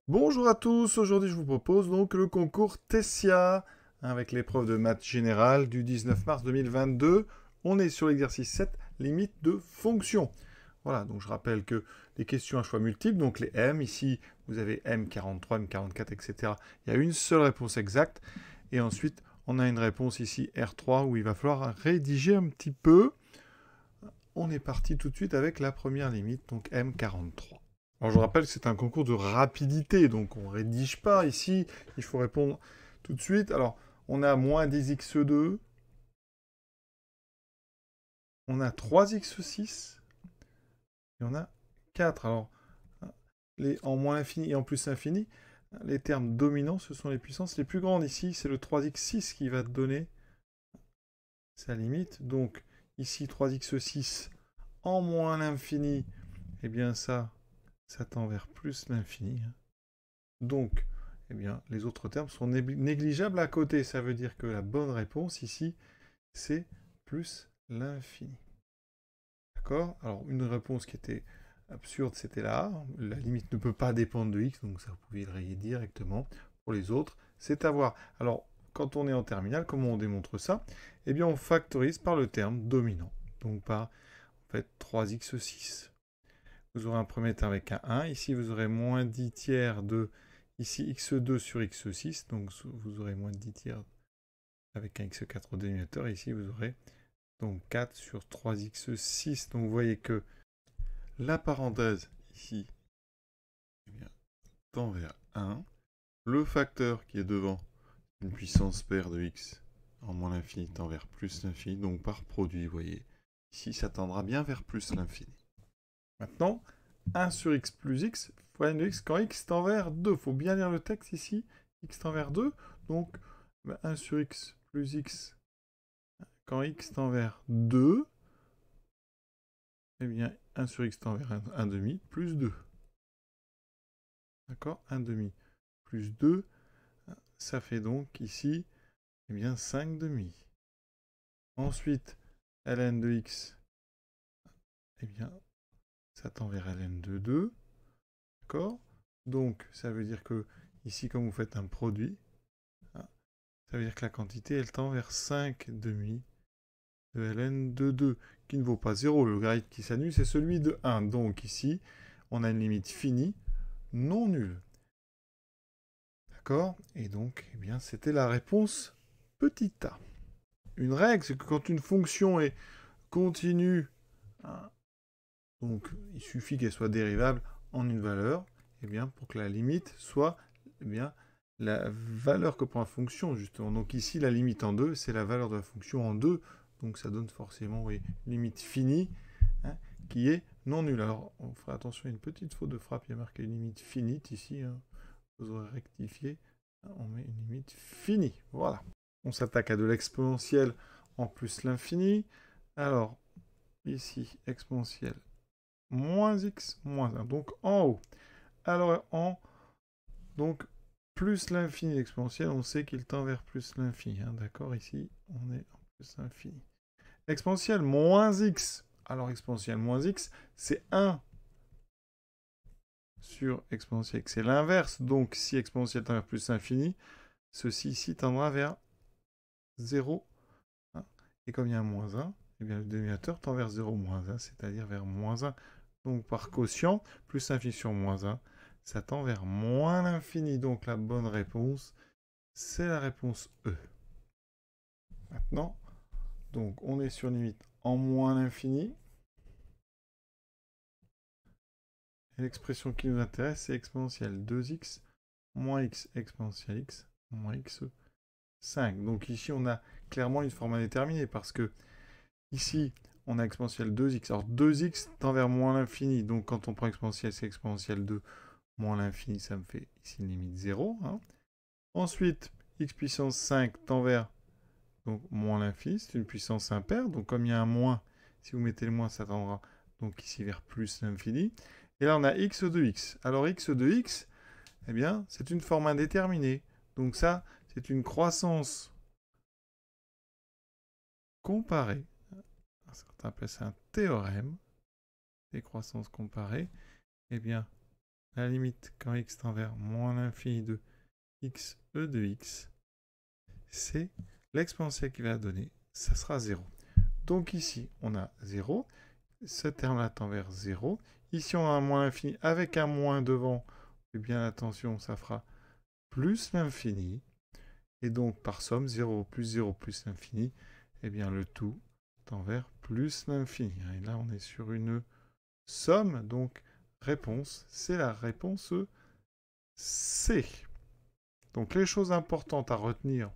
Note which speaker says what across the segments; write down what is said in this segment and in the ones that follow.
Speaker 1: Bonjour à tous, aujourd'hui je vous propose donc le concours Tessia avec l'épreuve de maths générale du 19 mars 2022. On est sur l'exercice 7, limite de fonction. Voilà, donc je rappelle que les questions à choix multiples, donc les M, ici vous avez M43, M44, etc. Il y a une seule réponse exacte. Et ensuite, on a une réponse ici R3 où il va falloir rédiger un petit peu. On est parti tout de suite avec la première limite, donc M43. Alors je rappelle que c'est un concours de rapidité, donc on ne rédige pas ici, il faut répondre tout de suite. Alors on a moins 10x2, on a 3x6, et on a 4. Alors en moins infini et en plus infini, les termes dominants, ce sont les puissances les plus grandes. Ici, c'est le 3x6 qui va te donner sa limite. Donc ici, 3x6 en moins l'infini, eh bien ça tend vers plus l'infini. Donc, eh bien, les autres termes sont négligeables à côté. Ça veut dire que la bonne réponse ici, c'est plus l'infini. D'accord? Alors, une réponse qui était absurde, c'était là. La limite ne peut pas dépendre de x, donc ça, vous pouvez le rayer directement. Pour les autres, c'est à voir. Alors, quand on est en terminale, comment on démontre ça? Eh bien, on factorise par le terme dominant. Donc, par, en fait, 3x6. Vous aurez un premier terme avec un 1. Ici, vous aurez moins 10 tiers de... Ici, x2 sur x6. Donc, vous aurez moins 10 tiers avec un x4 au dénominateur. Ici, vous aurez donc 4 sur 3x6. Donc, vous voyez que la parenthèse, ici, eh bien, tend vers 1. Le facteur qui est devant, une puissance paire de x en moins l'infini tend vers plus l'infini. Donc, par produit, vous voyez, ici, ça tendra bien vers plus l'infini. Maintenant, 1 sur x plus x fois n de x quand x tend vers 2. Il faut bien lire le texte ici. X tend vers 2. Donc, 1 sur x plus x quand x tend vers 2. Eh bien, 1 sur x tend vers 1 demi plus 2. D'accord? 1 demi plus 2. Ça fait donc ici, eh bien, 5 demi. Ensuite, ln de x, eh bien, ça tend vers ln de 2. D'accord? Donc, ça veut dire que ici, comme vous faites un produit, ça veut dire que la quantité, elle tend vers 5 demi de ln de 2, qui ne vaut pas 0. Le logarithme qui s'annule, c'est celui de 1. Donc ici, on a une limite finie, non nulle. D'accord? Et donc, eh bien, c'était la réponse petit a. Une règle, c'est que quand une fonction est continue, hein, donc il suffit qu'elle soit dérivable en une valeur, eh bien, pour que la limite soit eh bien, la valeur que prend la fonction, justement. Donc ici, la limite en 2, c'est la valeur de la fonction en 2. Donc ça donne forcément, oui, une limite finie, hein, qui est non nulle. Alors, on fera attention à une petite faute de frappe. Il y a marqué une limite finite ici. Hein. Vous aurez rectifié. On met une limite finie. Voilà. On s'attaque à de l'exponentiel en plus l'infini. Alors, ici, exponentielle moins x moins 1. Donc en haut. Alors donc plus l'infini exponentielle, on sait qu'il tend vers plus l'infini. Hein, d'accord? Ici, on est en plus l'infini. Exponentielle moins x. Alors exponentielle moins x, c'est 1 sur exponentielle x. C'est l'inverse. Donc si exponentielle tend vers plus l'infini, ceci ici tendra vers 0. Hein. Et comme il y a un moins 1, eh bien, le dénominateur tend vers 0 moins 1, c'est-à-dire vers moins 1. Donc par quotient, plus l'infini sur moins 1, ça tend vers moins l'infini. Donc la bonne réponse, c'est la réponse E. Maintenant, donc on est sur une limite en moins l'infini. Et l'expression qui nous intéresse, c'est exponentielle 2x moins x exponentielle x moins x 5. Donc ici, on a clairement une forme indéterminée parce que ici, on a exponentielle 2x. Alors 2x tend vers moins l'infini. Donc quand on prend exponentielle, c'est exponentielle 2 moins l'infini, ça me fait ici une limite 0. Hein. Ensuite, x puissance 5 tend vers donc, moins l'infini, c'est une puissance impaire. Donc comme il y a un moins, si vous mettez le moins, ça tendra donc ici vers plus l'infini. Et là, on a x de x. Alors x de x, eh bien, c'est une forme indéterminée. Donc ça, c'est une croissance comparée. Certains appellent ça un théorème des croissances comparées. Eh bien, la limite quand x tend vers moins l'infini de x e de x, c'est l'exponentielle qui va donner, ça sera 0. Donc ici, on a 0. Ce terme-là tend vers 0. Ici, on a un moins l'infini avec un moins devant. Faites bien attention, ça fera plus l'infini. Et donc, par somme, 0 plus l'infini, eh bien, le tout tend vers plus l'infini. Et là, on est sur une somme. Donc, réponse, c'est la réponse C. Donc, les choses importantes à retenir,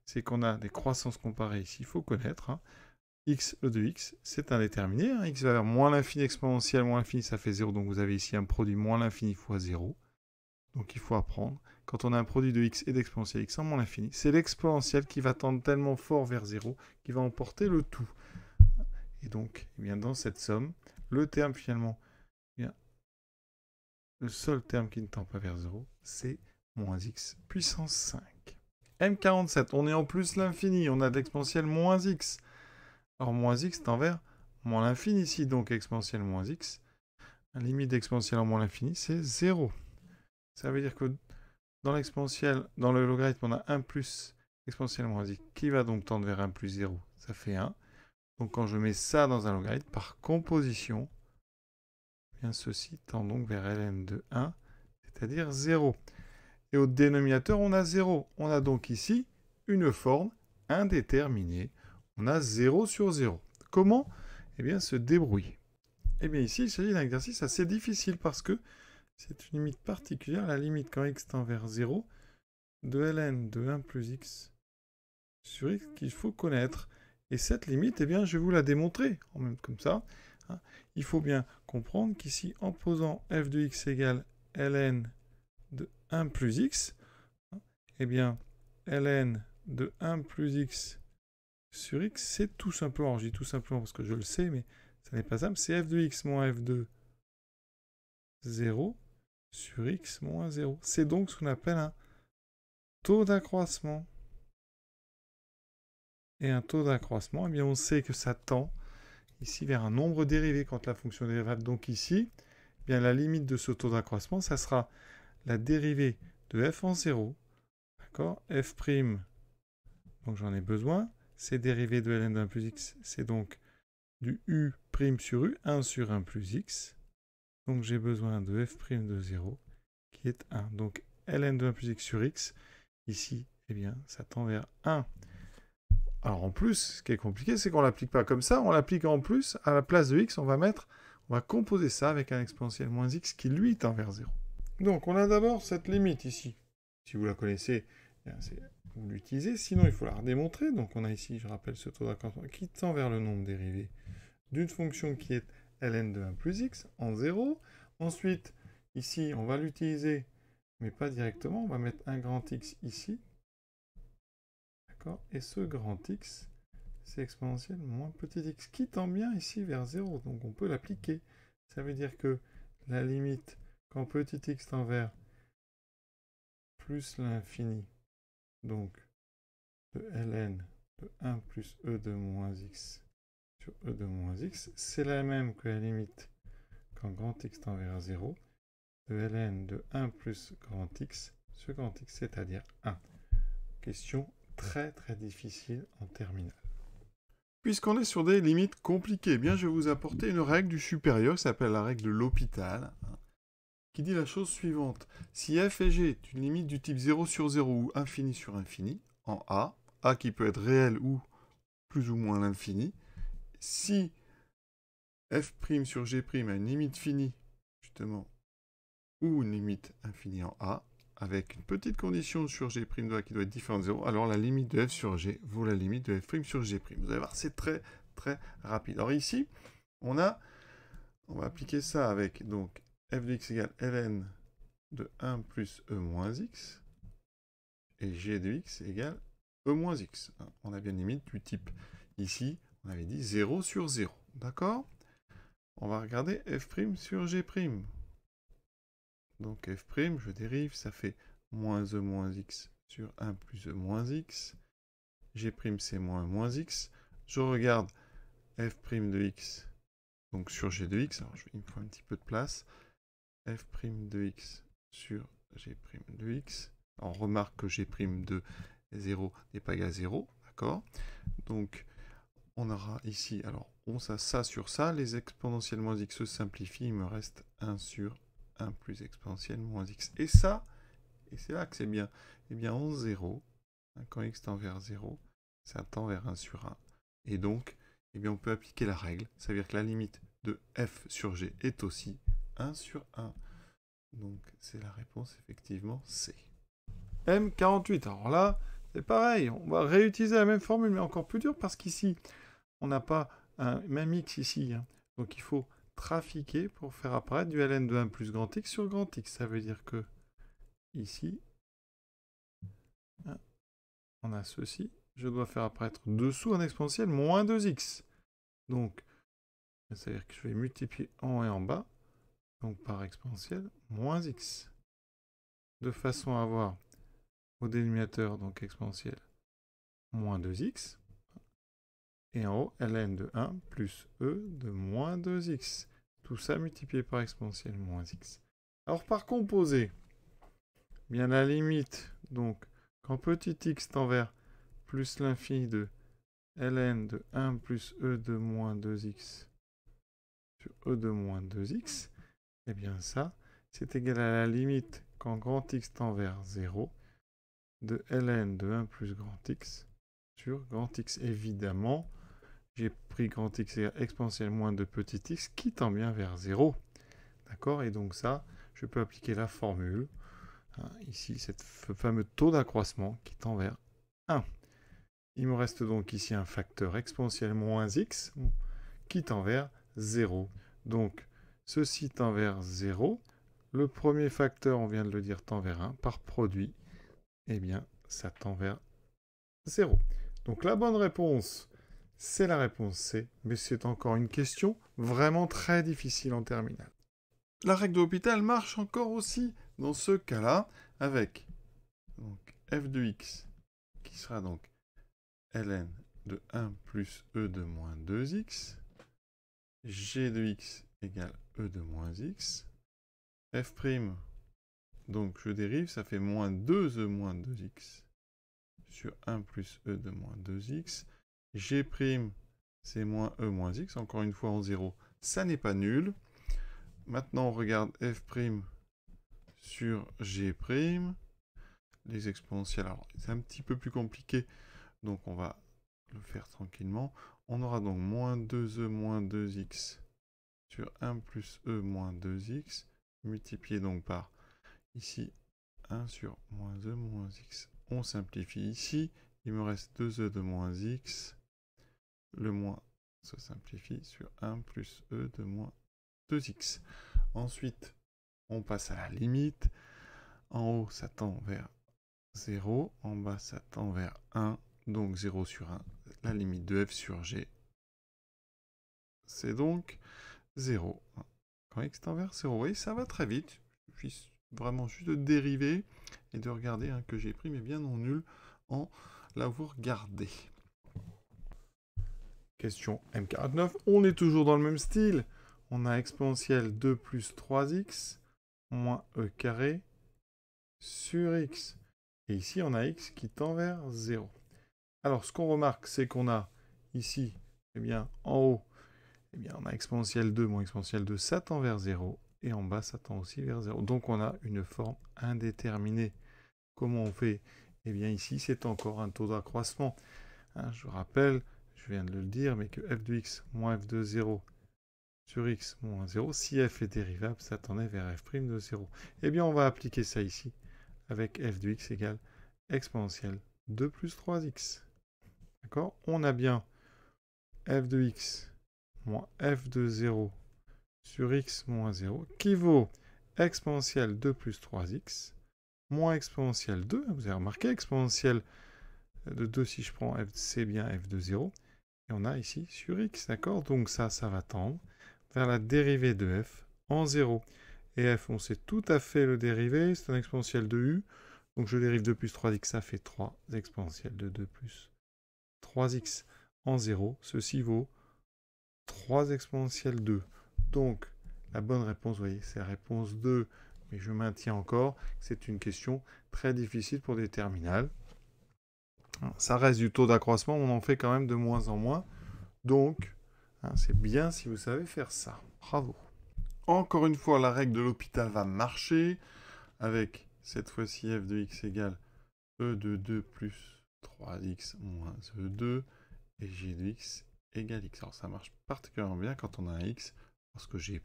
Speaker 1: c'est qu'on a des croissances comparées ici. Il faut connaître. X, e de x, c'est indéterminé. X va vers moins l'infini exponentielle, moins l'infini, ça fait 0. Donc, vous avez ici un produit moins l'infini fois 0. Donc, il faut apprendre. Quand on a un produit de x et d'exponentielle x en moins l'infini, c'est l'exponentielle qui va tendre tellement fort vers 0 qui va emporter le tout. Et donc, eh bien, dans cette somme, le terme finalement, eh bien, le seul terme qui ne tend pas vers 0, c'est moins x puissance 5. M47, on est en plus l'infini, on a de l'exponentielle moins x. Alors, moins x tend vers moins l'infini ici, donc exponentielle moins x. La limite d'exponentielle en moins l'infini, c'est 0. Ça veut dire que dans l'exponentielle, dans le logarithme, on a 1 plus exponentielle moins x, qui va donc tendre vers 1 plus 0, ça fait 1. Donc quand je mets ça dans un logarithme, par composition, eh bien ceci tend donc vers ln de 1, c'est-à-dire 0. Et au dénominateur, on a 0. On a donc ici une forme indéterminée. On a 0 sur 0. Comment? Eh bien, se débrouiller. Eh bien, ici, il s'agit d'un exercice assez difficile parce que c'est une limite particulière, la limite quand x tend vers 0, de ln de 1 plus x sur x qu'il faut connaître. Et cette limite, eh bien, je vais vous la démontrer, en même comme ça. Il faut bien comprendre qu'ici, en posant f de x égale ln de 1 plus x, eh bien, ln de 1 plus x sur x, c'est tout simplement, je dis tout simplement parce que je le sais, mais ça n'est pas simple, c'est f de x moins f de 0 sur x moins 0. C'est donc ce qu'on appelle un taux d'accroissement. Et un taux d'accroissement, eh bien, on sait que ça tend ici vers un nombre dérivé quand la fonction est dérivable. Donc ici, eh bien, la limite de ce taux d'accroissement, ça sera la dérivée de f en 0. D'accord? F', donc j'en ai besoin. C'est dérivé de ln de 1 plus x, c'est donc du u' sur u, 1 sur 1 plus x. Donc j'ai besoin de f' de 0, qui est 1. Donc ln de 1 plus x sur x, ici, eh bien, ça tend vers 1. Alors en plus, ce qui est compliqué, c'est qu'on ne l'applique pas comme ça, on l'applique en plus, à la place de x, on va composer ça avec un exponentiel moins x qui lui tend vers 0. Donc on a d'abord cette limite ici. Si vous la connaissez, vous l'utilisez, sinon il faut la redémontrer. Donc on a ici, je rappelle, ce taux d'accroissement qui tend vers le nombre dérivé d'une fonction qui est ln de 1 plus x en 0. Ensuite, ici, on va l'utiliser, mais pas directement, on va mettre un grand x ici. Et ce grand x, c'est exponentielle moins petit x, qui tend bien ici vers 0, donc on peut l'appliquer. Ça veut dire que la limite, quand petit x tend vers plus l'infini, donc de ln de 1 plus e de moins x sur e de moins x, c'est la même que la limite quand grand x tend vers 0, de ln de 1 plus grand x sur grand x, c'est-à-dire 1. Question très très difficile en terminale. Puisqu'on est sur des limites compliquées, eh bien je vais vous apporter une règle du supérieur qui s'appelle la règle de l'hôpital, qui dit la chose suivante. Si f et g est une limite du type 0 sur 0 ou infini sur infini, en a qui peut être réel ou plus ou moins l'infini, si f' sur g' a une limite finie, justement, ou une limite infinie en a, avec une petite condition sur g' de a qui doit être différente de 0, alors la limite de f sur g vaut la limite de f' sur g'. Vous allez voir, c'est très très rapide. Alors ici, on va appliquer ça avec donc f de x égale ln de 1 plus e moins x, et g de x égale e moins x. On a bien une limite du type, ici, on avait dit 0 sur 0. D'accord? On va regarder f' sur g'. Donc f', je dérive, ça fait moins e moins x sur 1 plus e moins x. G', c'est moins e moins x. Je regarde f' de x, donc sur g de x. Alors il me faut un petit peu de place. f' de x sur g' de x. On remarque que g' de 0 n'est pas égal à 0, d'accord? Donc, on aura ici, alors, on a ça sur ça, les exponentielles moins x se simplifient, il me reste 1 sur 1 plus exponentielle moins x. Et ça, et c'est là que c'est bien, eh bien, en 0, quand x tend vers 0, ça tend vers 1 sur 1. Et donc, eh bien, on peut appliquer la règle, ça veut dire que la limite de f sur g est aussi 1 sur 1. Donc, c'est la réponse, effectivement, C. M48, alors là, c'est pareil, on va réutiliser la même formule, mais encore plus dur, parce qu'ici, on n'a pas un même x ici. Hein. Donc, il faut trafiquer pour faire apparaître du ln de 1 plus grand x sur grand x. Ça veut dire que, ici, hein, on a ceci. Je dois faire apparaître dessous un exponentiel moins 2x. Donc, ça veut dire que je vais multiplier en haut et en bas, donc par exponentielle moins x. De façon à avoir au dénominateur, donc exponentielle, moins 2x. Et en haut, ln de 1 plus e de moins 2x. Tout ça multiplié par exponentielle moins x. Alors par composé, bien la limite, donc quand petit x tend vers plus l'infini de ln de 1 plus e de moins 2x sur e de moins 2x, eh bien ça, c'est égal à la limite quand grand x tend vers 0 de ln de 1 plus grand x sur grand x. Évidemment, j'ai pris grand x égale exponentielle moins de petit x qui tend bien vers 0. D'accord? Et donc ça, je peux appliquer la formule. Hein, ici, ce fameux taux d'accroissement qui tend vers 1. Il me reste donc ici un facteur exponentielle moins x qui tend vers 0. Donc, ceci tend vers 0. Le premier facteur, on vient de le dire, tend vers 1. Par produit, eh bien, ça tend vers 0. Donc la bonne réponse, c'est la réponse C, mais c'est encore une question vraiment très difficile en terminale. La règle de L'Hopital marche encore aussi dans ce cas-là, avec donc, f de x, qui sera donc ln de 1 plus e de moins 2x, g de x égale e de moins x, f', donc je dérive, ça fait moins 2e moins 2x, sur 1 plus e de moins 2x. G', c'est moins e moins x, encore une fois en 0, ça n'est pas nul. Maintenant, on regarde f' sur g', les exponentielles. Alors, c'est un petit peu plus compliqué, donc on va le faire tranquillement. On aura donc moins 2e moins 2x sur 1 plus e moins 2x, multiplié donc par, ici, 1 sur moins e moins x. On simplifie ici, il me reste 2e de moins x, le moins se simplifie sur 1 plus e de moins 2x. Ensuite, on passe à la limite. En haut, ça tend vers 0. En bas, ça tend vers 1. Donc 0 sur 1. La limite de f sur g, c'est donc 0. Quand x tend vers 0, vous voyez, ça va très vite. Il suffit vraiment juste de dériver et de regarder que j'ai pris, mais bien non nul en l'avoir gardé. Question M49. On est toujours dans le même style. On a exponentielle 2 plus 3x moins e carré sur x. Et ici, on a x qui tend vers 0. Alors, ce qu'on remarque, c'est qu'on a ici, eh bien, en haut, eh bien, on a exponentielle 2 moins exponentielle 2, ça tend vers 0. Et en bas, ça tend aussi vers 0. Donc, on a une forme indéterminée. Comment on fait? Eh bien, ici, c'est encore un taux d'accroissement. Hein, je rappelle, je viens de le dire, mais que f de x moins f de 0 sur x moins 0, si f est dérivable, ça tendait vers f' de 0. Eh bien, on va appliquer ça ici, avec f de x égale exponentielle 2 plus 3x. D'accord? On a bien f de x moins f de 0 sur x moins 0, qui vaut exponentielle 2 plus 3x, moins exponentielle 2, vous avez remarqué, exponentielle de 2, si je prends f, c'est bien f de 0, et on a ici sur x, d'accord? Donc ça va tendre vers la dérivée de f en 0. Et f, on sait tout à fait le dériver, c'est un exponentiel de u, donc je dérive 2 plus 3x, ça fait 3 exponentielle de 2 plus 3x en 0. Ceci vaut 3 exponentielle 2. Donc, La bonne réponse, vous voyez, c'est la réponse 2. Mais je maintiens encore que c'est une question très difficile pour des terminales. Ça reste du taux d'accroissement, on en fait quand même de moins en moins. Donc, c'est bien si vous savez faire ça. Bravo. Encore une fois, la règle de l'hôpital va marcher avec cette fois-ci f de x égale e de 2 plus 3x moins e2 et g de x égale x. Alors ça marche particulièrement bien quand on a un x parce que g'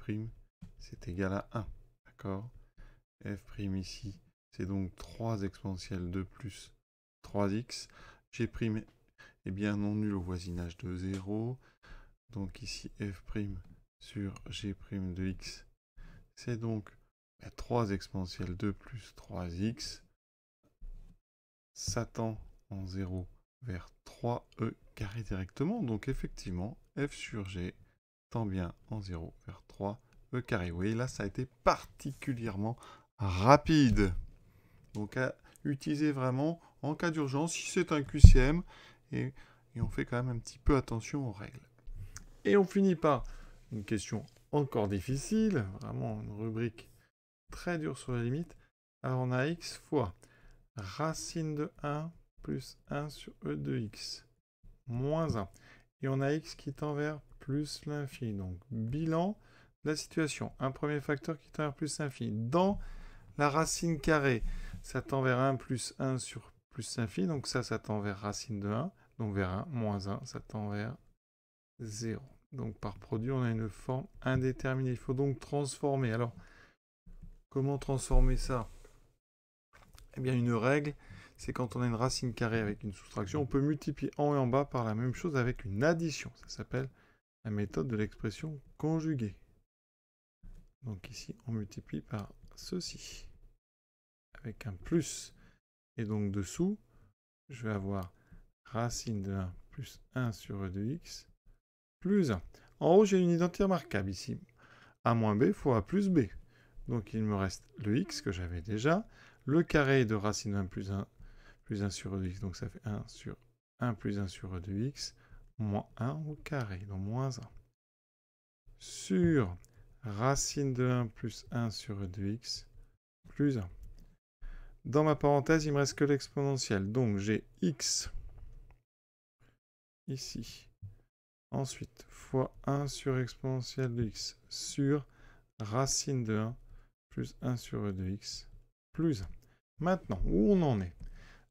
Speaker 1: c'est égal à 1. D'accord? F' ici, c'est donc 3 exponentielle 2 plus 3x. G' est bien non nul au voisinage de 0. Donc ici, f' sur g' de x, c'est donc 3 exponentielle 2 plus 3x. Ça tend en 0 vers 3e carré directement. Donc effectivement, f sur g tend bien en 0 vers 3e carré. Vous voyez, là, ça a été particulièrement rapide. Donc à utiliser vraiment en cas d'urgence, si c'est un QCM, et on fait quand même un petit peu attention aux règles. Et on finit par une question encore difficile, vraiment une rubrique très dure sur la limite. Alors on a x fois racine de 1 plus 1 sur e de x moins 1. Et on a x qui tend vers plus l'infini. Donc bilan de la situation. Un premier facteur qui tend vers plus l'infini. Dans la racine carrée, ça tend vers 1 plus 1 sur plus l'infini. Donc ça tend vers racine de 1. Donc vers 1, moins 1, ça tend vers 0. Donc par produit, on a une forme indéterminée. Il faut donc transformer. Alors, comment transformer ça? Eh bien, une règle, c'est quand on a une racine carrée avec une soustraction, on peut multiplier en haut et en bas par la même chose avec une addition. Ça s'appelle la méthode de l'expression conjuguée. Donc ici, on multiplie par ceci, avec un plus. Et donc dessous, je vais avoir racine de 1 plus 1 sur e de x plus 1. En haut, j'ai une identité remarquable ici. A moins b fois a plus b. Donc il me reste le x que j'avais déjà. Le carré de racine de 1 plus 1 sur e de x. Donc ça fait 1 sur 1 plus 1 sur e de x moins 1 au carré. Donc moins 1. Sur racine de 1 plus 1 sur e de x plus 1. Dans ma parenthèse, il me reste que l'exponentielle. Donc j'ai x ici. Ensuite, fois 1 sur exponentielle de x sur racine de 1 plus 1 sur e de x plus 1. Maintenant, où on en est?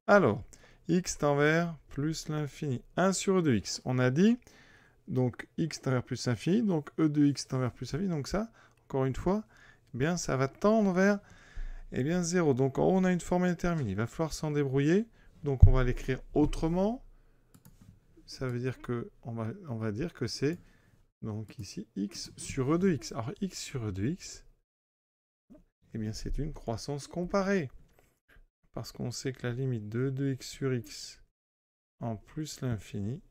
Speaker 1: Alors, x tend vers plus l'infini. 1 sur e de x. On a dit, donc x tend vers plus l'infini, donc e de x tend vers plus l'infini. Donc ça, encore une fois, eh bien, ça va tendre vers 0. Donc en haut, on a une forme indéterminée. Il va falloir s'en débrouiller. Donc on va l'écrire autrement. Ça veut dire que on va dire que c'est donc ici x sur e de x. Alors x sur e de x, eh bien c'est une croissance comparée. Parce qu'on sait que la limite de e de x sur x en plus l'infini,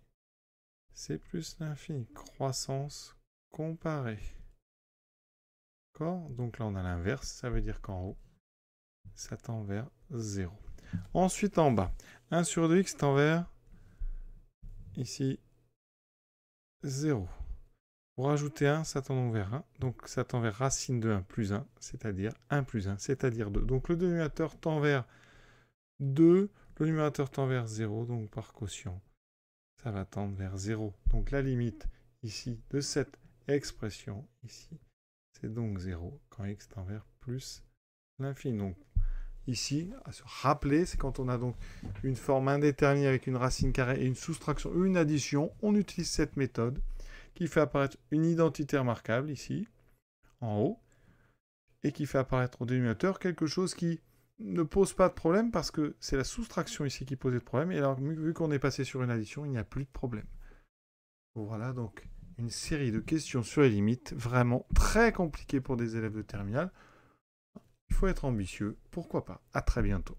Speaker 1: c'est plus l'infini. Croissance comparée. D'accord? Donc là on a l'inverse, ça veut dire qu'en haut, ça tend vers 0. Ensuite en bas, 1 sur e de x tend vers ici 0. Pour rajouter 1, ça tend donc vers 1. Donc ça tend vers racine de 1 plus 1, c'est-à-dire 1 plus 1, c'est-à-dire 2. Donc le dénominateur tend vers 2, le numérateur tend vers 0, donc par quotient, ça va tendre vers 0. Donc la limite ici de cette expression ici, c'est donc 0 quand x tend vers plus l'infini. Donc ici, à se rappeler, c'est quand on a donc une forme indéterminée avec une racine carrée et une soustraction ou une addition, on utilise cette méthode qui fait apparaître une identité remarquable ici, en haut, et qui fait apparaître au dénominateur quelque chose qui ne pose pas de problème parce que c'est la soustraction ici qui posait de problème, et alors vu qu'on est passé sur une addition, il n'y a plus de problème. Voilà donc une série de questions sur les limites, vraiment très compliquées pour des élèves de terminale. Il faut être ambitieux, pourquoi pas. À très bientôt.